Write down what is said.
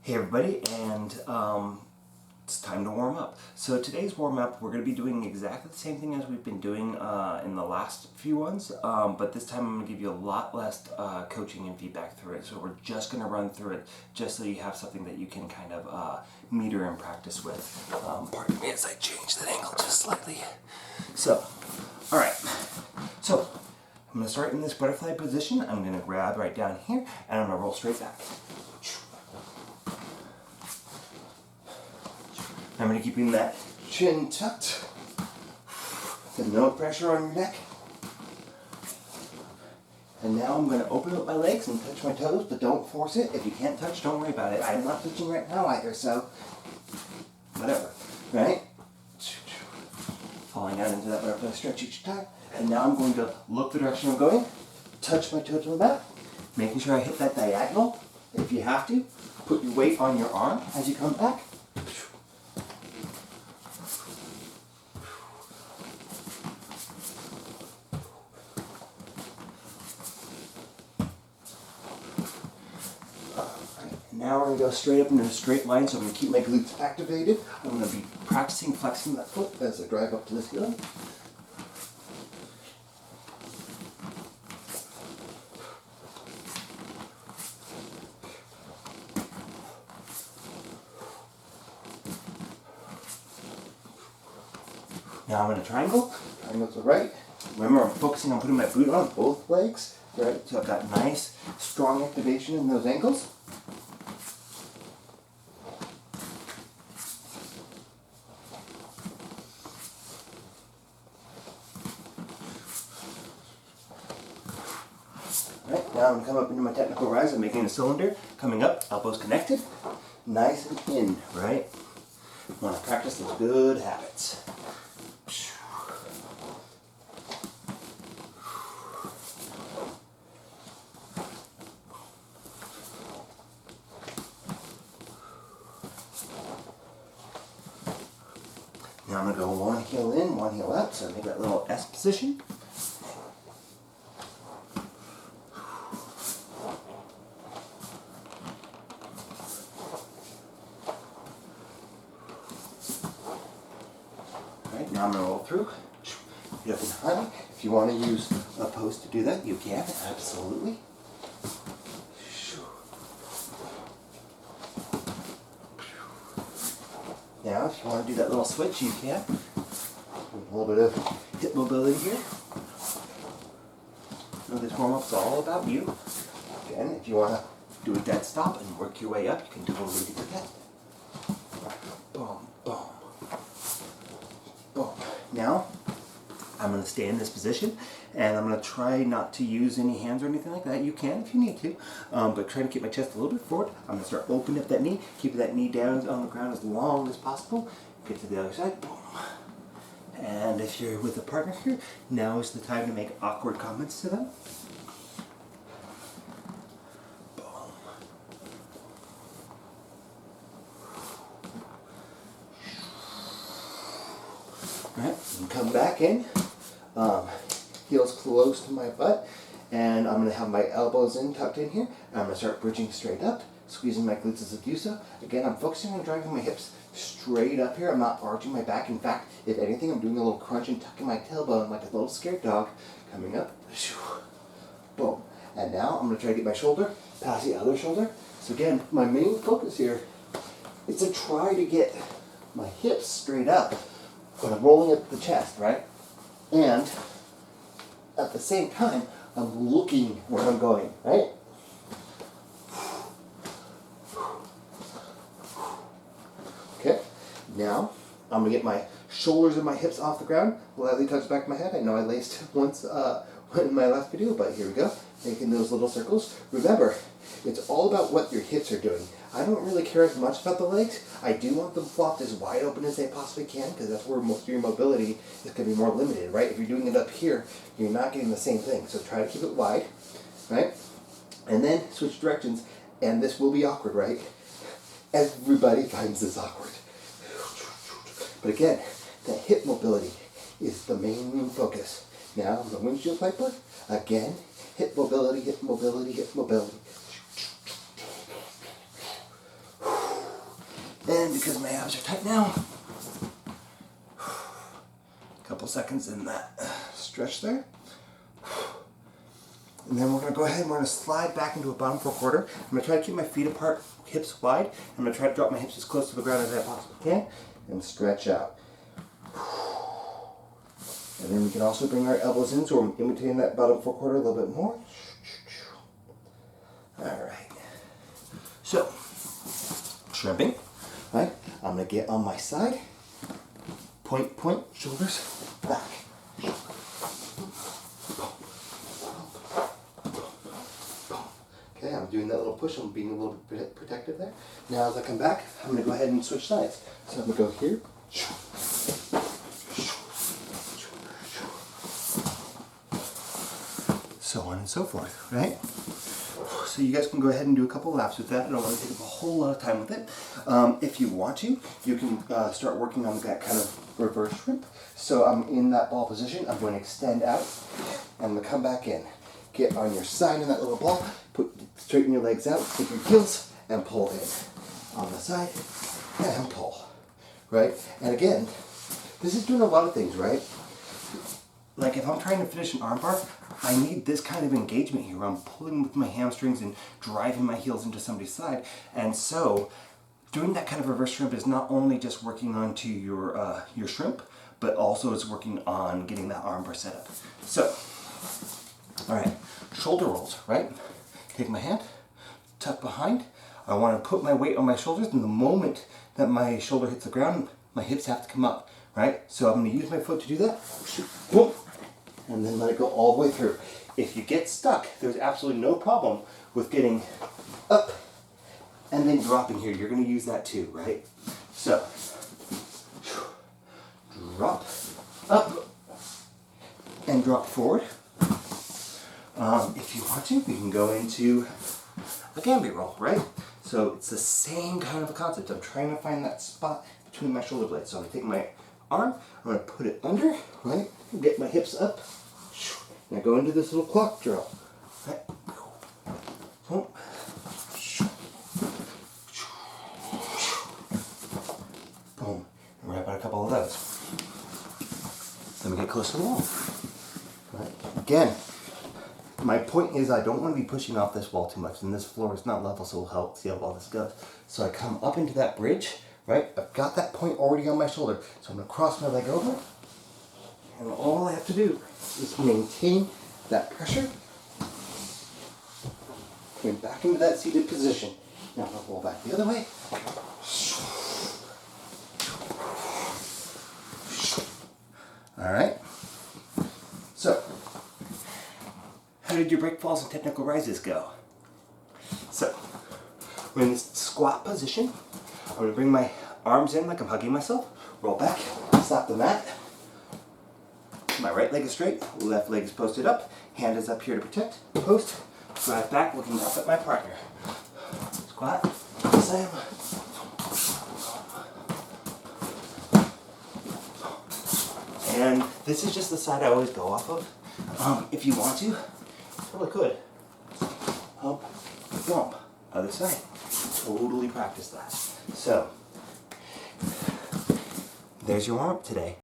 Hey everybody, and it's time to warm up. So today's warm up, we're going to be doing exactly the same thing as we've been doing in the last few ones, but this time I'm going to give you a lot less coaching and feedback through it. So we're just going to run through it just so you have something that you can kind of meter and practice with. Pardon me as I change that angle just slightly. So, alright, so I'm going to start in this butterfly position. I'm going to grab right down here and I'm going to roll straight back. I'm going to keep that chin tucked, with no pressure on your neck. And now I'm going to open up my legs and touch my toes, but don't force it. If you can't touch, don't worry about it. I'm not touching right now either, so whatever, right? Falling down into that butterfly stretch each time. And now I'm going to look the direction I'm going, touch my toe to my back, making sure I hit that diagonal. If you have to, put your weight on your arm as you come back. Now we're going to go straight up into a straight line, so I'm going to keep my glutes activated. I'm going to be practicing flexing that foot as I drive up to the ceiling. Now I'm in a triangle. Triangle to the right. Remember, I'm focusing on putting my boot on both legs, right? So I've got nice, strong activation in those ankles. Right, now I'm going to come up into my technical rise. I'm making a cylinder, coming up, elbows connected, nice and in, right? I want to practice those good habits. Now I'm going to go one heel in, one heel out, so make that little S position. Alright, now I'm going to roll through. Get up and high. If you want to use a post to do that, you can, absolutely. Now, if you want to do that little switch, you can. A little bit of hip mobility here. So this warm-up is all about you. Again, if you want to do a dead stop and work your way up, you can totally do that. Boom, boom, boom. Now, I'm going to stay in this position, and I'm going to try not to use any hands or anything like that. You can if you need to, but try to keep my chest a little bit forward. I'm going to start opening up that knee, keeping that knee down on the ground as long as possible. Get to the other side, boom. And if you're with a partner here, now is the time to make awkward comments to them. Boom. Alright, and come back in. Heels close to my butt, and I'm going to have my elbows in, tucked in here. I'm going to start bridging straight up, squeezing my glutes as I do so. Again, I'm focusing on driving my hips straight up here. I'm not arching my back. In fact, if anything, I'm doing a little crunch and tucking my tailbone like a little scared dog. Coming up, boom. And now I'm going to try to get my shoulder past the other shoulder. So again, my main focus here is to try to get my hips straight up, but I'm rolling up the chest, right? And at the same time, I'm looking where I'm going, right? Okay, now I'm going to get my shoulders and my hips off the ground, lightly touch the back of my head. I know I laced once in my last video, but here we go, making those little circles. Remember, it's all about what your hips are doing. I don't really care as much about the legs. I do want them flopped as wide open as they possibly can, because that's where most of your mobility is going to be more limited, right? If you're doing it up here, you're not getting the same thing. So try to keep it wide, right? And then switch directions, and this will be awkward, right? Everybody finds this awkward. But again, that hip mobility is the main focus. Now, the windshield wiper, again, hip mobility, hip mobility, hip mobility. because my abs are tight now. Couple seconds in that stretch there. And then we're going to go ahead and we're going to slide back into a bottom 4/4. I'm going to try to keep my feet apart, hips wide. I'm going to try to drop my hips as close to the ground as I possibly can and stretch out. And then we can also bring our elbows in so we're imitating that bottom 4/4 a little bit more. Alright. So, shrimping. Right? I'm going to get on my side. Point, point, shoulders, back. Okay, I'm doing that little push. I'm being a little bit protective there. Now as I come back, I'm going to go ahead and switch sides. So I'm going to go here. So on and so forth, right? So you guys can go ahead and do a couple laps with that. I don't want to take up a whole lot of time with it. If you want to, you can start working on that kind of reverse shrimp. So I'm in that ball position. I'm going to extend out and I'm going to come back in. Get on your side in that little ball. Straighten your legs out, take your heels and pull in. On the side and pull, right? And again, this is doing a lot of things, right? Like if I'm trying to finish an armbar, I need this kind of engagement here. I'm pulling with my hamstrings and driving my heels into somebody's side. And so doing that kind of reverse shrimp is not only just working onto your shrimp, but also is working on getting that armbar set up. So, all right, shoulder rolls, right? Take my hand, tuck behind. I want to put my weight on my shoulders, and the moment that my shoulder hits the ground, my hips have to come up, right? So I'm going to use my foot to do that. Boom. And then let it go all the way through. If you get stuck, there's absolutely no problem with getting up and then dropping here. You're going to use that too, right? So, drop, up, and drop forward. If you want to, we can go into a gambit roll, right? So it's the same kind of a concept. I'm trying to find that spot between my shoulder blades. So I'm going to take my arm, I'm going to put it under, right? Get my hips up. And I go into this little clock drill. Right? Boom. And we're about a couple of those. Then we get close to the wall. Right? Again, my point is I don't want to be pushing off this wall too much, and this floor is not level, so we'll help see how well this goes. So I come up into that bridge, right? I've got that point already on my shoulder, so I'm going to cross my leg over, and all I have to do is maintain that pressure, going back into that seated position. Now I'll roll back the other way. All right. So, how did your break falls and technical rises go? So, we're in this squat position. I'm going to bring my arms in like I'm hugging myself. Roll back, slap the mat. My right leg is straight, left leg is posted up. Hand is up here to protect. Post, slide back, looking up at my partner. Squat, slam. And this is just the side I always go off of. If you want to, you really could. Hump, bump, other side. Totally practice that. So, there's your warm up today.